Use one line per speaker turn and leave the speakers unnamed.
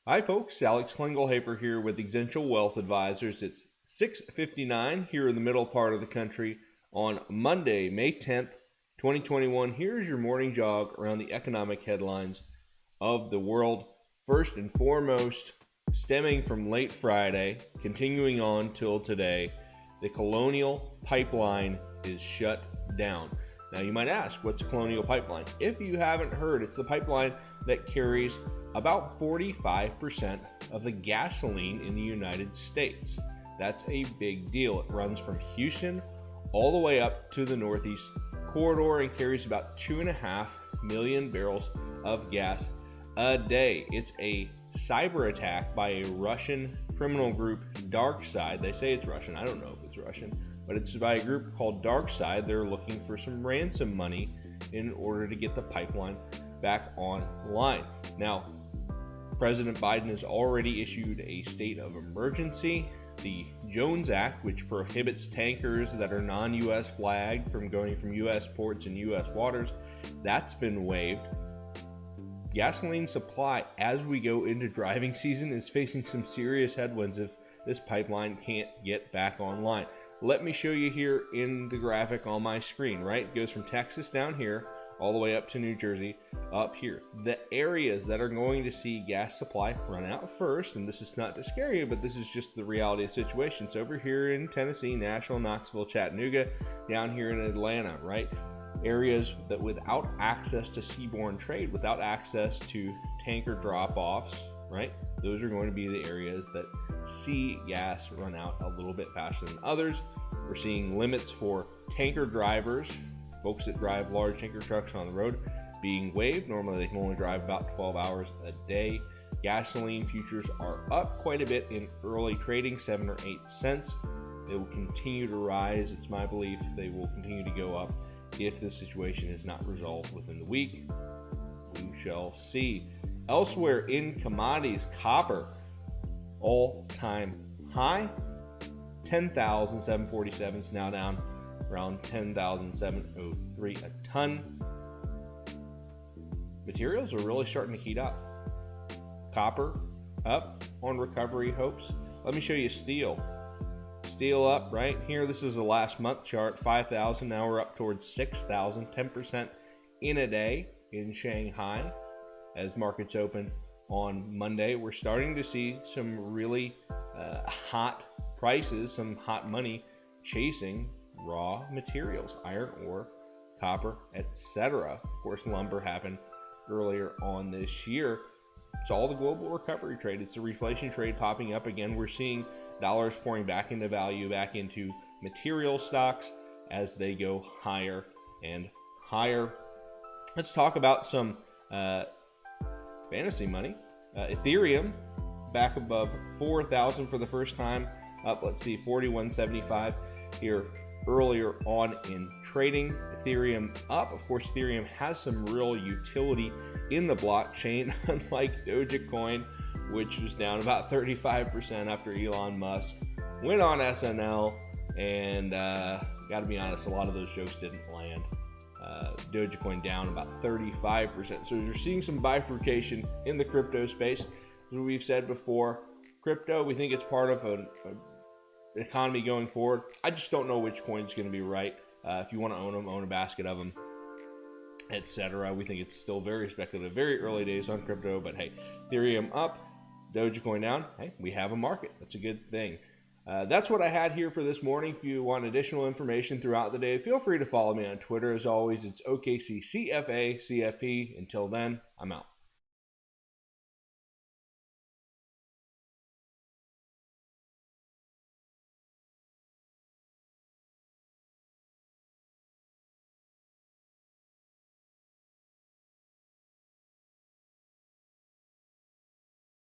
Hi folks, Alex Klingelhoeffer here with Exencial Wealth Advisors. It's 6:59 here in the middle part of the country on Monday, May 10th, 2021. Here's your morning jog around the economic headlines of the world. First and foremost, stemming from late Friday, continuing on till today, the Colonial Pipeline is shut down. Now you might ask, what's Colonial Pipeline? If you haven't heard, it's the pipeline that carries about 45% of the gasoline in the United States. That's a big deal. It runs from Houston all the way up to the Northeast corridor and carries about 2.5 million barrels of gas a day. It's a cyber attack by a Russian criminal group, Dark Side. They say it's Russian. I don't know if it's Russian, but it's by a group called Dark Side. They're looking for some ransom money in order to get the pipeline back online. Now, President Biden has already issued a state of emergency. The Jones Act, which prohibits tankers that are non-U.S. flagged from going from U.S. ports and U.S. waters, that's been waived. Gasoline supply as we go into driving season is facing some serious headwinds if this pipeline can't get back online. Let me show you here in the graphic on my screen, right? It goes from Texas down here all the way up to New Jersey up here. The areas that are going to see gas supply run out first, and this is not to scare you, but this is just the reality of the situation. It's over here in Tennessee, Nashville, Knoxville, Chattanooga, down here in Atlanta, right? Areas that without access to seaborne trade, without access to tanker drop-offs, right? Those are going to be the areas that see gas run out a little bit faster than others. We're seeing limits for tanker drivers, folks that drive large tanker trucks on the road, being waived. Normally they can only drive about 12 hours a day. Gasoline futures are up quite a bit in early trading, 7 or 8 cents. They will continue to rise. It's my belief they will continue to go up if this situation is not resolved within the week. We shall see. Elsewhere in commodities, copper, all-time high, 10,747 is now down around 10,703 a ton. Materials are really starting to heat up. Copper up on recovery hopes. Let me show you steel. Steel up right here. This is the last month chart, 5,000. Now we're up towards 6,000, 10% in a day in Shanghai as markets open on Monday. We're starting to see some really hot prices, some hot money chasing raw materials, iron ore, copper, etc. Of course, lumber happened earlier on this year. It's all the global recovery trade. It's the reflation trade popping up again. We're seeing dollars pouring back into value, back into material stocks as they go higher and higher. Let's talk about some fantasy money. Ethereum back above 4,000 for the first time, up, let's see, 41.75 here earlier on in trading. Ethereum up. Of course, Ethereum has some real utility in the blockchain, unlike Dogecoin, which was down about 35% after Elon Musk went on SNL. And gotta be honest, a lot of those jokes didn't land. Dogecoin down about 35%. So you're seeing some bifurcation in the crypto space. As we've said before, crypto, we think it's part of an economy going forward. I just don't know which coin's going to be right. If you want to own them, own a basket of them, etc. We think it's still very speculative, very early days on crypto, but hey, Ethereum up, Dogecoin down. Hey, we have a market. That's a good thing. That's what I had here for this morning. If you want additional information throughout the day, feel free to follow me on Twitter. As always, it's OKCCFA CFP. Until then, I'm out.